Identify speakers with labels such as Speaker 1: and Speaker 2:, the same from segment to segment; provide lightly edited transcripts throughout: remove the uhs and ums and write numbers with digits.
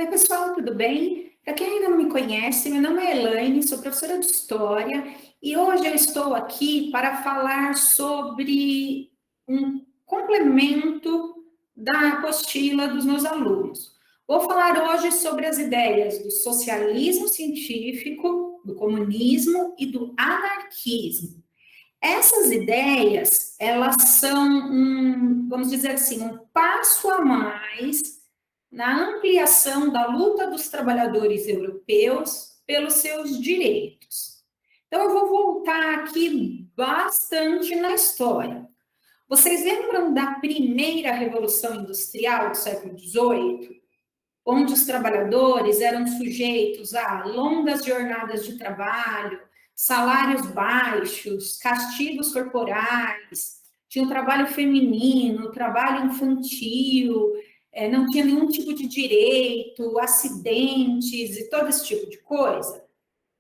Speaker 1: pessoal, tudo bem? Para quem ainda não me conhece, meu nome é Elaine, sou professora de História e hoje eu estou aqui para falar sobre um complemento da apostila dos meus alunos. Vou falar hoje sobre as ideias do socialismo científico, do comunismo e do anarquismo. Essas ideias, elas são vamos dizer assim, um passo a mais na ampliação da luta dos trabalhadores europeus pelos seus direitos. Então, eu vou voltar aqui bastante na história. Vocês lembram da primeira Revolução Industrial do século XVIII, onde os trabalhadores eram sujeitos a longas jornadas de trabalho, salários baixos, castigos corporais, tinha o trabalho feminino, o trabalho infantil, não tinha nenhum tipo de direito, acidentes e todo esse tipo de coisa.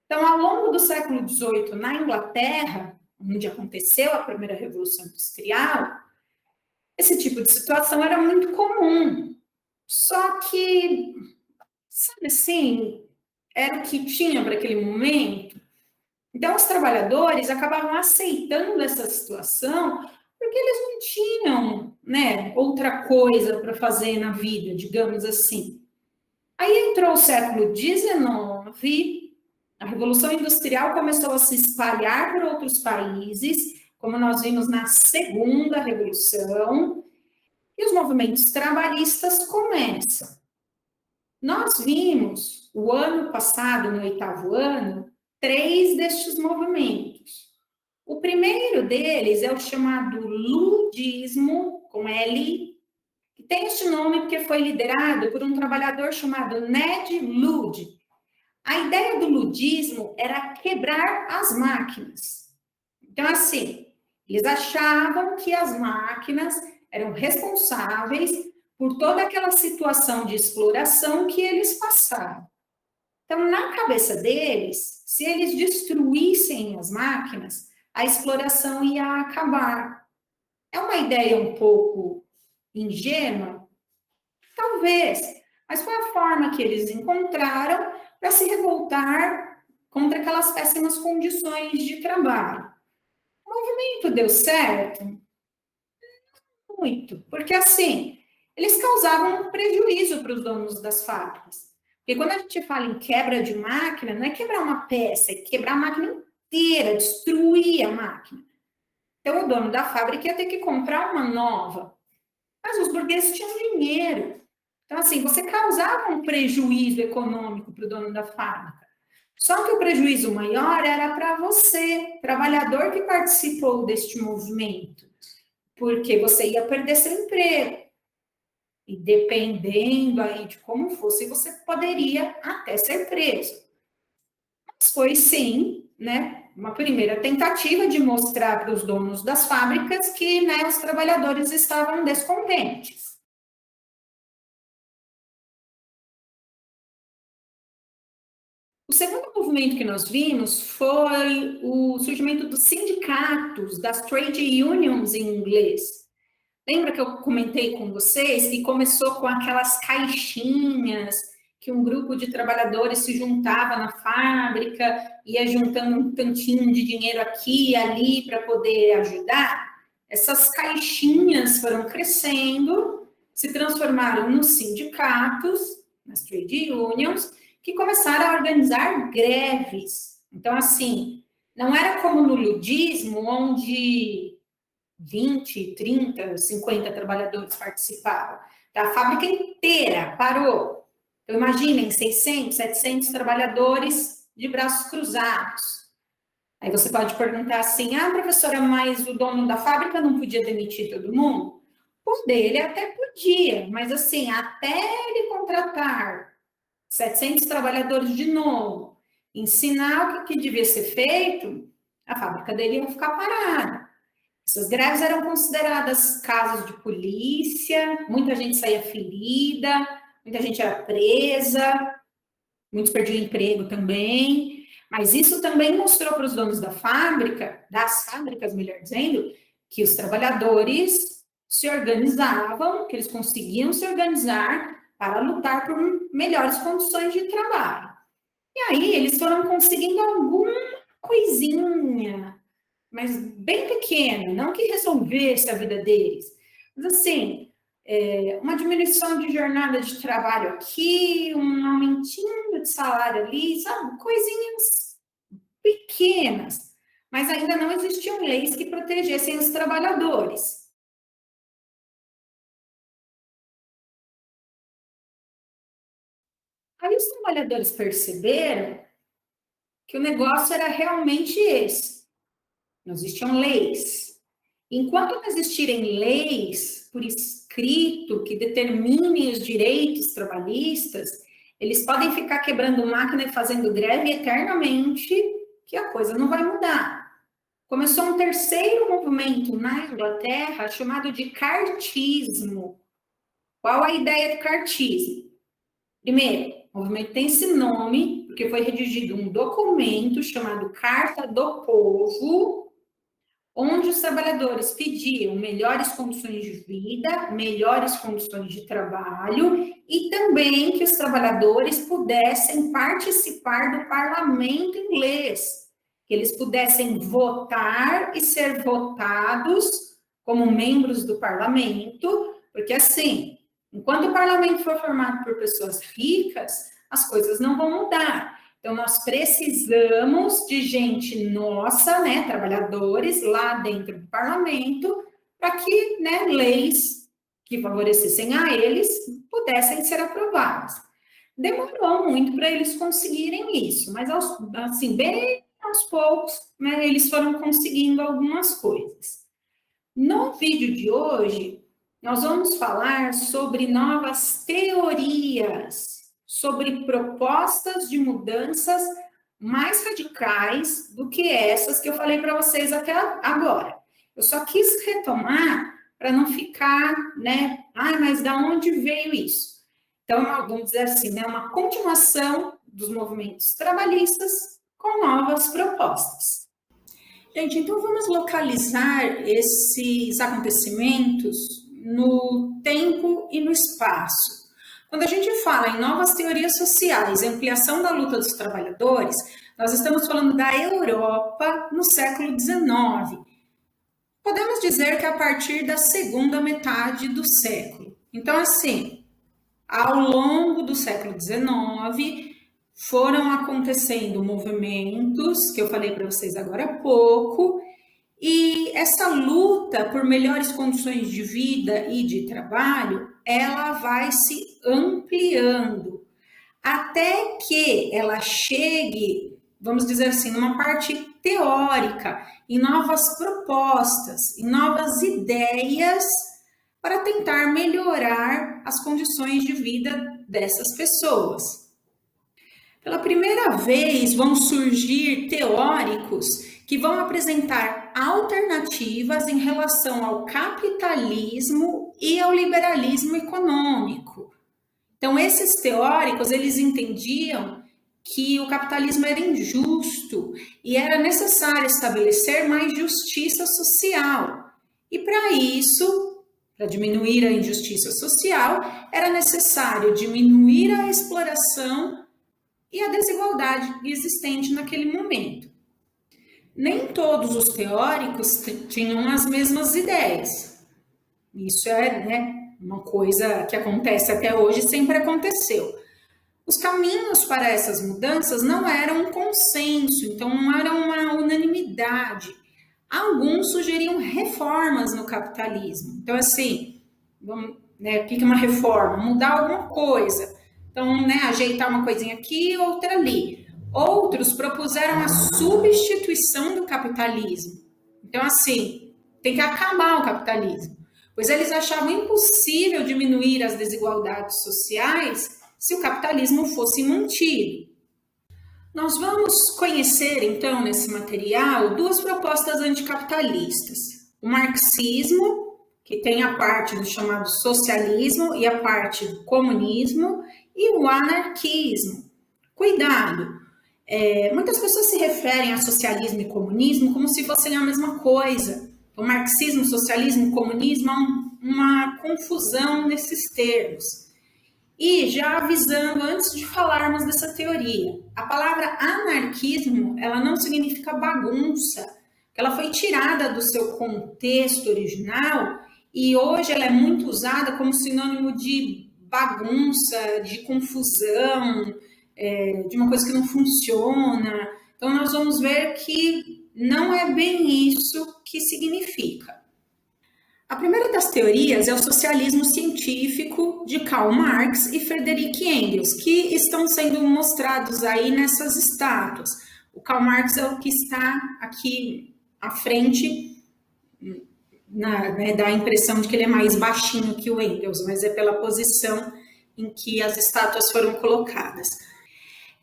Speaker 1: Então, ao longo do século XVIII, na Inglaterra, onde aconteceu a primeira Revolução Industrial, esse tipo de situação era muito comum. Só que, sabe assim, era o que tinha para aquele momento. Então, os trabalhadores acabavam aceitando essa situação porque eles não tinham, né, outra coisa para fazer na vida, digamos assim. Aí entrou o século XIX, a Revolução Industrial começou a se espalhar por outros países, como nós vimos na Segunda Revolução, e os movimentos trabalhistas começam. Nós vimos, o ano passado, no 8º ano, 3 destes movimentos. O primeiro deles é o chamado ludismo, com L, que tem este nome porque foi liderado por um trabalhador chamado Ned Ludd. A ideia do ludismo era quebrar as máquinas. Então, assim, eles achavam que as máquinas eram responsáveis por toda aquela situação de exploração que eles passaram. Então, na cabeça deles, se eles destruíssem as máquinas, a exploração ia acabar. É uma ideia um pouco ingênua? Talvez, mas foi a forma que eles encontraram para se revoltar contra aquelas péssimas condições de trabalho. O movimento deu certo? Muito, porque assim, eles causavam um prejuízo para os donos das fábricas. Porque quando a gente fala em quebra de máquina, não é quebrar uma peça, é quebrar a máquina inteira, destruir a máquina. Então, o dono da fábrica ia ter que comprar uma nova. Mas os burgueses tinham dinheiro. Então, assim, você causava um prejuízo econômico para o dono da fábrica. Só que o prejuízo maior era para você, trabalhador que participou deste movimento, porque você ia perder seu emprego. E dependendo aí de como fosse, você poderia até ser preso. Mas foi sim, né, uma primeira tentativa de mostrar para os donos das fábricas que, né, os trabalhadores estavam descontentes. O segundo movimento que nós vimos foi o surgimento dos sindicatos, das trade unions em inglês. Lembra que eu comentei com vocês que começou com aquelas caixinhas que um grupo de trabalhadores se juntava na fábrica, ia juntando um tantinho de dinheiro aqui e ali para poder ajudar? Essas caixinhas foram crescendo, se transformaram nos sindicatos, nas trade unions, que começaram a organizar greves. Então, assim, não era como no ludismo, onde 20, 30, 50 trabalhadores participavam. A fábrica inteira parou. Então, imaginem, 600, 700 trabalhadores de braços cruzados. Aí você pode perguntar assim, professora, mas o dono da fábrica não podia demitir todo mundo? Ele até podia, mas assim, até ele contratar 700 trabalhadores de novo, ensinar o que devia ser feito, a fábrica dele ia ficar parada. Essas greves eram consideradas casos de polícia, muita gente saía ferida, muita gente era presa, muitos perdiam emprego também, mas isso também mostrou para os donos da fábrica, das fábricas, melhor dizendo, que os trabalhadores se organizavam, que eles conseguiam se organizar para lutar por melhores condições de trabalho. E aí eles foram conseguindo alguma coisinha, mas bem pequena, não que resolvesse a vida deles, mas assim, uma diminuição de jornada de trabalho aqui, um aumentinho de salário ali, sabe? Coisinhas pequenas, mas ainda não existiam leis que protegessem os trabalhadores. Aí os trabalhadores perceberam que o negócio era realmente esse. Não existiam leis. Enquanto não existirem leis por escrito que determinem os direitos trabalhistas, eles podem ficar quebrando máquina e fazendo greve eternamente, que a coisa não vai mudar. Começou um terceiro movimento na Inglaterra chamado de cartismo. Qual a ideia do cartismo? Primeiro, o movimento tem esse nome porque foi redigido um documento chamado Carta do Povo, onde os trabalhadores pediam melhores condições de vida, melhores condições de trabalho e também que os trabalhadores pudessem participar do parlamento inglês, que eles pudessem votar e ser votados como membros do parlamento, porque assim, enquanto o parlamento for formado por pessoas ricas, as coisas não vão mudar. Então, nós precisamos de gente nossa, né, trabalhadores, lá dentro do parlamento, para que, né, leis que favorecessem a eles pudessem ser aprovadas. Demorou muito para eles conseguirem isso, mas, assim, bem aos poucos, né, eles foram conseguindo algumas coisas. No vídeo de hoje, nós vamos falar sobre novas teorias, sobre propostas de mudanças mais radicais do que essas que eu falei para vocês até agora. Eu só quis retomar para não ficar, né? Mas da onde veio isso? Então, vamos dizer assim, né? Uma continuação dos movimentos trabalhistas com novas propostas. Gente, então vamos localizar esses acontecimentos no tempo e no espaço. Quando a gente fala em novas teorias sociais, ampliação da luta dos trabalhadores, nós estamos falando da Europa no século XIX. Podemos dizer que a partir da segunda metade do século. Então, assim, ao longo do século XIX, foram acontecendo movimentos, que eu falei para vocês agora há pouco, e essa luta por melhores condições de vida e de trabalho, ela vai se ampliando, até que ela chegue, vamos dizer assim, numa parte teórica, em novas propostas, em novas ideias, para tentar melhorar as condições de vida dessas pessoas. Pela primeira vez vão surgir teóricos que vão apresentar alternativas em relação ao capitalismo e ao liberalismo econômico. Então, esses teóricos, eles entendiam que o capitalismo era injusto e era necessário estabelecer mais justiça social. E para isso, para diminuir a injustiça social, era necessário diminuir a exploração e a desigualdade existente naquele momento. Nem todos os teóricos tinham as mesmas ideias. Isso é, né, uma coisa que acontece até hoje, sempre aconteceu. Os caminhos para essas mudanças não eram um consenso, então não era uma unanimidade. Alguns sugeriam reformas no capitalismo. Então, assim, vamos, né, o que é uma reforma? Mudar alguma coisa. Então, né, ajeitar uma coisinha aqui, outra ali. Outros propuseram a substituição do capitalismo. Então, assim, tem que acabar o capitalismo, pois eles achavam impossível diminuir as desigualdades sociais se o capitalismo fosse mantido. Nós vamos conhecer, então, nesse material, duas propostas anticapitalistas. O marxismo, que tem a parte do chamado socialismo e a parte do comunismo, e o anarquismo. Cuidado! Muitas pessoas se referem a socialismo e comunismo como se fossem a mesma coisa. O marxismo, socialismo e comunismo há uma confusão nesses termos. E já avisando antes de falarmos dessa teoria, a palavra anarquismo, ela não significa bagunça, ela foi tirada do seu contexto original e hoje ela é muito usada como sinônimo de bagunça, de confusão, de uma coisa que não funciona. Então nós vamos ver que não é bem isso que significa. A primeira das teorias é o socialismo científico de Karl Marx e Friedrich Engels, que estão sendo mostrados aí nessas estátuas. O Karl Marx é o que está aqui à frente, dá a impressão de que ele é mais baixinho que o Engels, mas é pela posição em que as estátuas foram colocadas.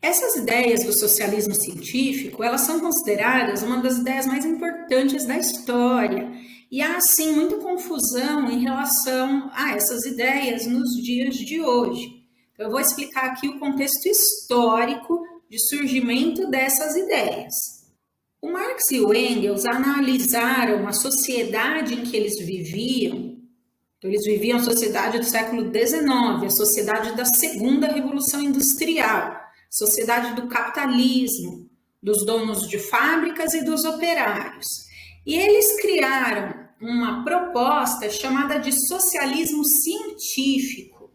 Speaker 1: Essas ideias do socialismo científico, elas são consideradas uma das ideias mais importantes da história. E há, sim, muita confusão em relação a essas ideias nos dias de hoje. Eu vou explicar aqui o contexto histórico de surgimento dessas ideias. O Marx e o Engels analisaram a sociedade em que eles viviam. Então, eles viviam a sociedade do século XIX, a sociedade da Segunda Revolução Industrial, sociedade do capitalismo, dos donos de fábricas e dos operários. E eles criaram uma proposta chamada de socialismo científico.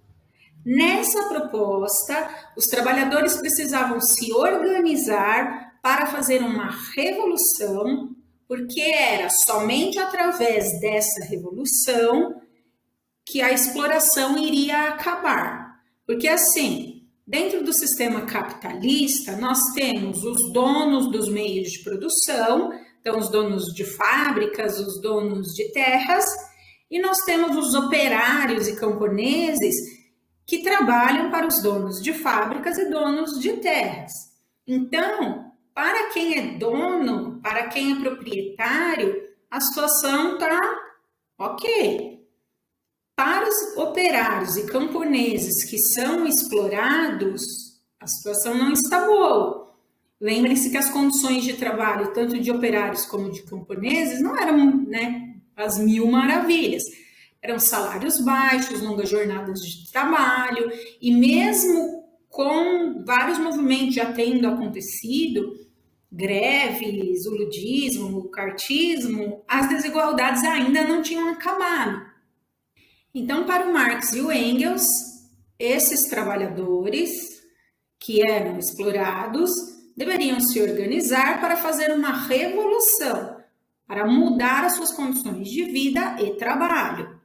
Speaker 1: Nessa proposta, os trabalhadores precisavam se organizar para fazer uma revolução, porque era somente através dessa revolução que a exploração iria acabar. Porque assim, dentro do sistema capitalista, nós temos os donos dos meios de produção, então os donos de fábricas, os donos de terras, e nós temos os operários e camponeses que trabalham para os donos de fábricas e donos de terras. Então, para quem é dono, para quem é proprietário, a situação está ok. Para os operários e camponeses que são explorados, a situação não está boa. Lembrem-se que as condições de trabalho, tanto de operários como de camponeses, não eram, as mil maravilhas. Eram salários baixos, longas jornadas de trabalho, e mesmo com vários movimentos já tendo acontecido, greves, o ludismo, o cartismo, as desigualdades ainda não tinham acabado. Então, para o Marx e o Engels, esses trabalhadores que eram explorados deveriam se organizar para fazer uma revolução, para mudar as suas condições de vida e trabalho.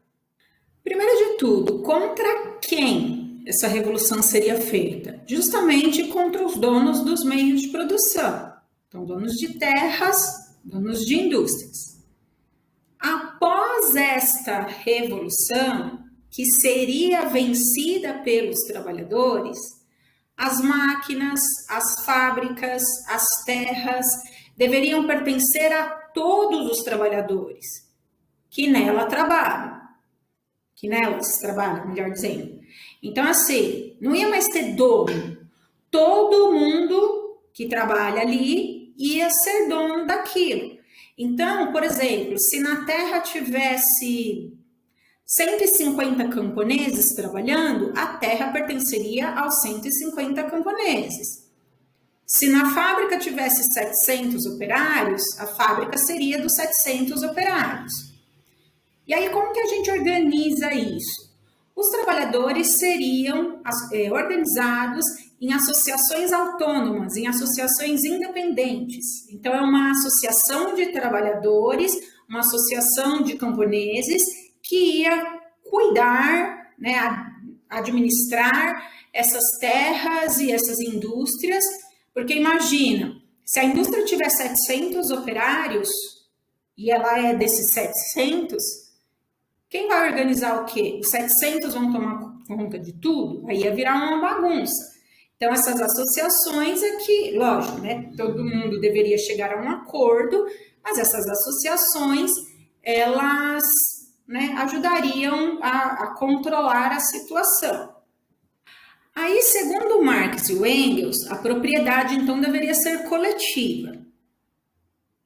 Speaker 1: Primeiro de tudo, contra quem essa revolução seria feita? Justamente contra os donos dos meios de produção. Então, donos de terras, donos de indústrias. Após esta revolução, que seria vencida pelos trabalhadores, as máquinas, as fábricas, as terras deveriam pertencer a todos os trabalhadores que nelas trabalham, melhor dizendo. Então, assim, não ia mais ter dono. Todo mundo que trabalha ali ia ser dono daquilo. Então, por exemplo, se na terra tivesse 150 camponeses trabalhando, a terra pertenceria aos 150 camponeses. Se na fábrica tivesse 700 operários, a fábrica seria dos 700 operários. E aí, como que a gente organiza isso? Os trabalhadores seriam organizados em associações autônomas, em associações independentes. Então, é uma associação de trabalhadores, uma associação de camponeses que ia cuidar, administrar essas terras e essas indústrias, porque imagina, se a indústria tiver 700 operários e ela é desses 700, quem vai organizar o quê? Os 700 vão tomar conta de tudo? Aí ia virar uma bagunça. Então, essas associações aqui, lógico, todo mundo deveria chegar a um acordo, mas essas associações, elas ajudariam a controlar a situação. Aí, segundo Marx e o Engels, a propriedade, então, deveria ser coletiva.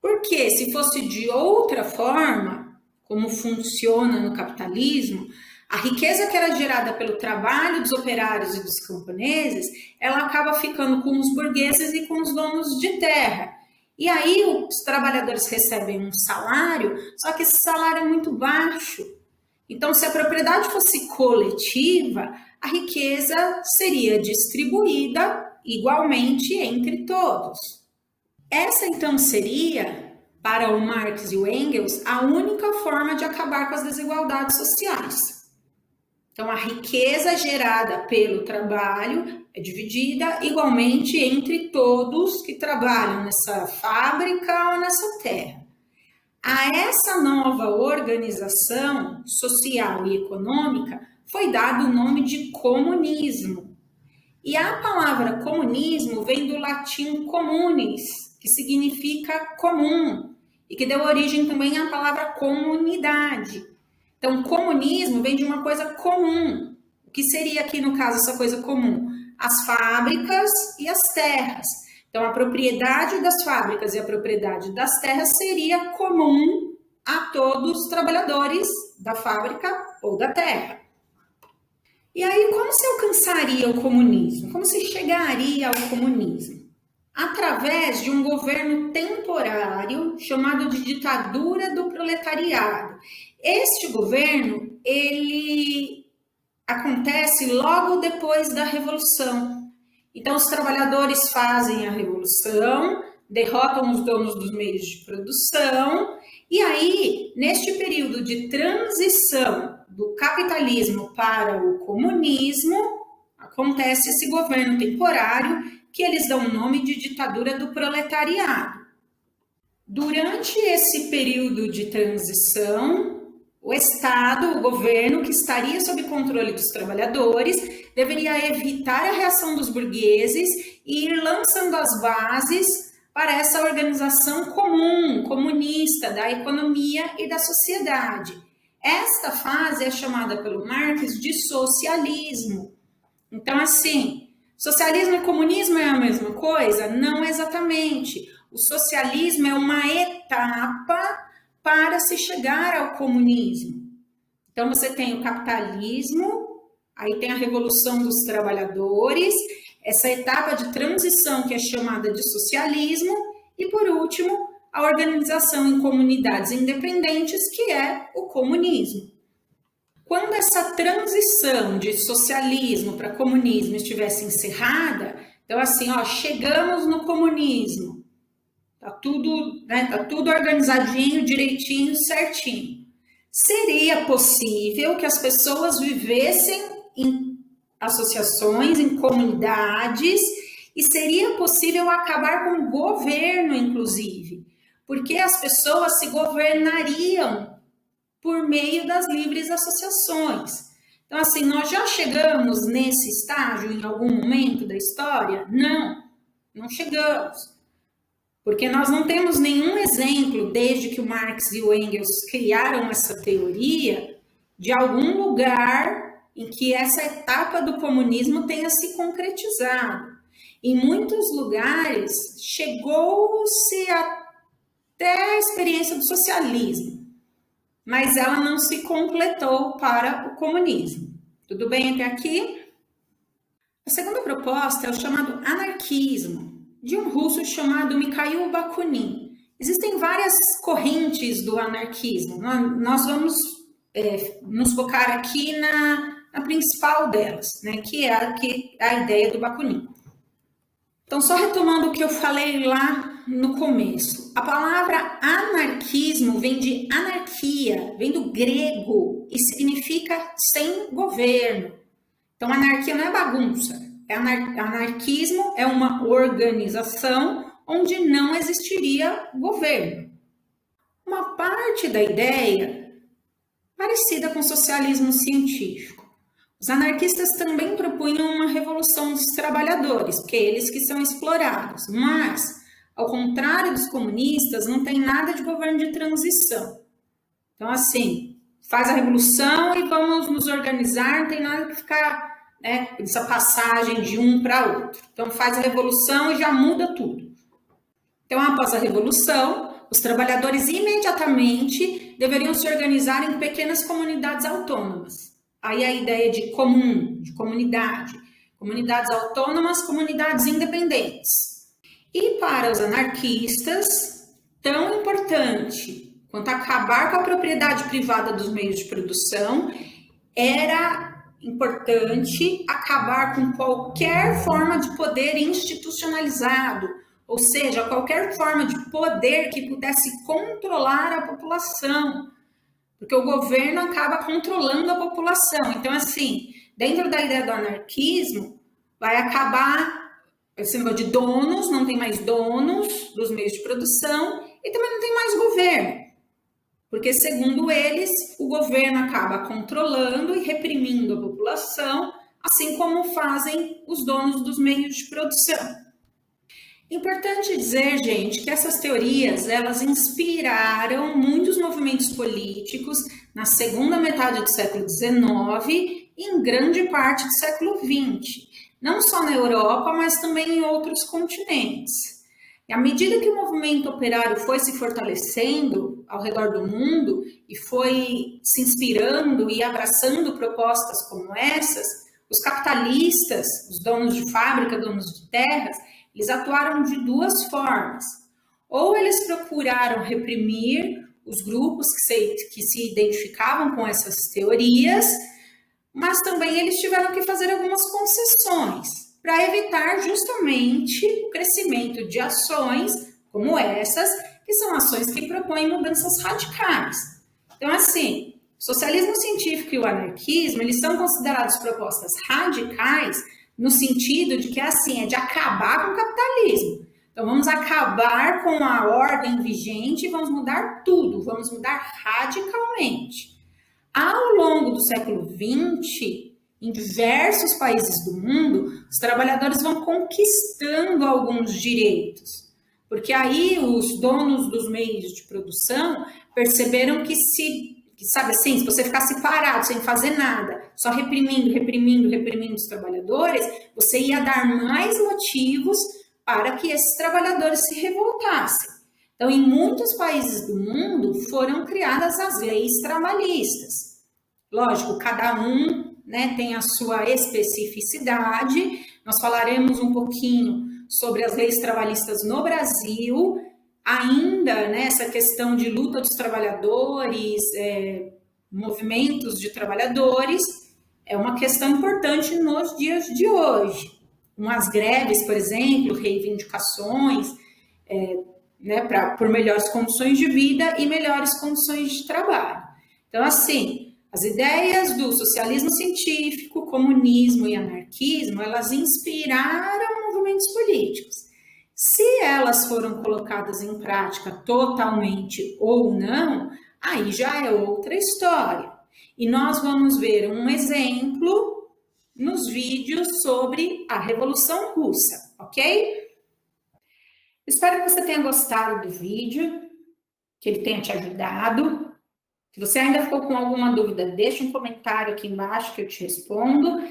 Speaker 1: Porque se fosse de outra forma, como funciona no capitalismo, A riqueza que era gerada pelo trabalho dos operários e dos camponeses, ela acaba ficando com os burgueses e com os donos de terra. E aí os trabalhadores recebem um salário, só que esse salário é muito baixo. Então, se a propriedade fosse coletiva, a riqueza seria distribuída igualmente entre todos. Essa, então, seria, para o Marx e o Engels, a única forma de acabar com as desigualdades sociais. Então, a riqueza gerada pelo trabalho é dividida igualmente entre todos que trabalham nessa fábrica ou nessa terra. A essa nova organização social e econômica foi dado o nome de comunismo. E a palavra comunismo vem do latim communis, que significa comum, e que deu origem também à palavra comunidade. Então, comunismo vem de uma coisa comum. O que seria aqui, no caso, essa coisa comum? As fábricas e as terras. Então, a propriedade das fábricas e a propriedade das terras seria comum a todos os trabalhadores da fábrica ou da terra. E aí, como se alcançaria o comunismo? Como se chegaria ao comunismo? Através de um governo temporário chamado de ditadura do proletariado. Este governo, ele acontece logo depois da Revolução. Então, os trabalhadores fazem a Revolução, derrotam os donos dos meios de produção, e aí, neste período de transição do capitalismo para o comunismo, acontece esse governo temporário, que eles dão o nome de ditadura do proletariado. Durante esse período de transição, o Estado, o governo, que estaria sob controle dos trabalhadores, deveria evitar a reação dos burgueses e ir lançando as bases para essa organização comum, comunista, da economia e da sociedade. Esta fase é chamada pelo Marx de socialismo. Então, assim, socialismo e comunismo é a mesma coisa? Não exatamente. O socialismo é uma etapa para se chegar ao comunismo. Então, você tem o capitalismo, aí tem a revolução dos trabalhadores, essa etapa de transição que é chamada de socialismo, e por último, a organização em comunidades independentes, que é o comunismo. Quando essa transição de socialismo para comunismo estivesse encerrada, então assim, chegamos no comunismo, tá tudo organizadinho, direitinho, certinho. Seria possível que as pessoas vivessem em associações, em comunidades, e seria possível acabar com o governo, inclusive, porque as pessoas se governariam por meio das livres associações. Então, assim, nós já chegamos nesse estágio em algum momento da história? Não chegamos. Porque nós não temos nenhum exemplo, desde que o Marx e o Engels criaram essa teoria, de algum lugar em que essa etapa do comunismo tenha se concretizado. Em muitos lugares, chegou-se até a experiência do socialismo, mas ela não se completou para o comunismo. Tudo bem até aqui? A segunda proposta é o chamado anarquismo, de um russo chamado Mikhail Bakunin. Existem várias correntes do anarquismo. Nós vamos nos focar aqui na principal delas, né, que é a ideia do Bakunin. Então, só retomando o que eu falei lá no começo. A palavra anarquismo vem de anarquia, vem do grego e significa sem governo. Então, anarquia não é bagunça. Anarquismo é uma organização onde não existiria governo. Uma parte da ideia parecida com o socialismo científico. Os anarquistas também propunham uma revolução dos trabalhadores, porque eles que são explorados, mas, ao contrário dos comunistas, não tem nada de governo de transição. Então, assim, faz a revolução e vamos nos organizar, não tem nada que ficar, essa passagem de um para outro. Então, faz a revolução e já muda tudo. Então, após a revolução, os trabalhadores imediatamente deveriam se organizar em pequenas comunidades autônomas. aí a ideia de comum, de comunidade, comunidades autônomas, comunidades independentes. E para os anarquistas, tão importante quanto acabar com a propriedade privada dos meios de produção, era importante acabar com qualquer forma de poder institucionalizado, ou seja, qualquer forma de poder que pudesse controlar a população, porque o governo acaba controlando a população. Então, assim, dentro da ideia do anarquismo, vai acabar esse negócio de donos, não tem mais donos dos meios de produção e também não tem mais governo. Porque, segundo eles, o governo acaba controlando e reprimindo a população, assim como fazem os donos dos meios de produção. Importante dizer, gente, que essas teorias, elas inspiraram muitos movimentos políticos na segunda metade do século XIX e em grande parte do século XX, não só na Europa, mas também em outros continentes. E à medida que o movimento operário foi se fortalecendo ao redor do mundo e foi se inspirando e abraçando propostas como essas, os capitalistas, os donos de fábrica, donos de terras, eles atuaram de duas formas. Ou eles procuraram reprimir os grupos que se identificavam com essas teorias, mas também eles tiveram que fazer algumas concessões para evitar justamente o crescimento de ações como essas, que são ações que propõem mudanças radicais. Então, assim, o socialismo científico e o anarquismo, eles são considerados propostas radicais no sentido de que, assim, é de acabar com o capitalismo. Então, vamos acabar com a ordem vigente e vamos mudar tudo, vamos mudar radicalmente. Ao longo do século XX, em diversos países do mundo, os trabalhadores vão conquistando alguns direitos, porque aí os donos dos meios de produção perceberam que sabe assim, se você ficasse parado, sem fazer nada, só reprimindo os trabalhadores, você ia dar mais motivos para que esses trabalhadores se revoltassem. Então, em muitos países do mundo, foram criadas as leis trabalhistas. Lógico, cada um tem a sua especificidade. Nós falaremos um pouquinho sobre as leis trabalhistas no Brasil, ainda essa questão de luta dos trabalhadores, movimentos de trabalhadores, é uma questão importante nos dias de hoje. Umas greves, por exemplo, reivindicações, por melhores condições de vida e melhores condições de trabalho. Então, assim, as ideias do socialismo científico, comunismo e anarquismo, elas inspiraram movimentos políticos. Se elas foram colocadas em prática totalmente ou não, aí já é outra história. E nós vamos ver um exemplo nos vídeos sobre a Revolução Russa, ok? Espero que você tenha gostado do vídeo, que ele tenha te ajudado. Se você ainda ficou com alguma dúvida, deixa um comentário aqui embaixo que eu te respondo.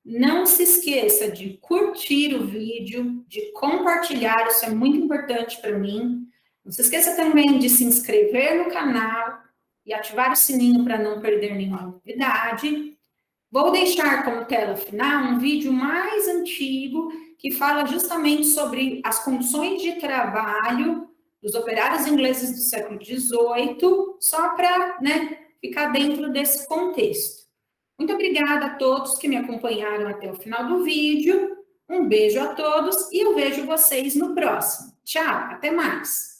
Speaker 1: Não se esqueça de curtir o vídeo, de compartilhar, isso é muito importante para mim. Não se esqueça também de se inscrever no canal e ativar o sininho para não perder nenhuma novidade. Vou deixar como tela final um vídeo mais antigo que fala justamente sobre as condições de trabalho dos operários ingleses do século XVIII, só para ficar dentro desse contexto. Muito obrigada a todos que me acompanharam até o final do vídeo. Um beijo a todos e eu vejo vocês no próximo. Tchau, até mais!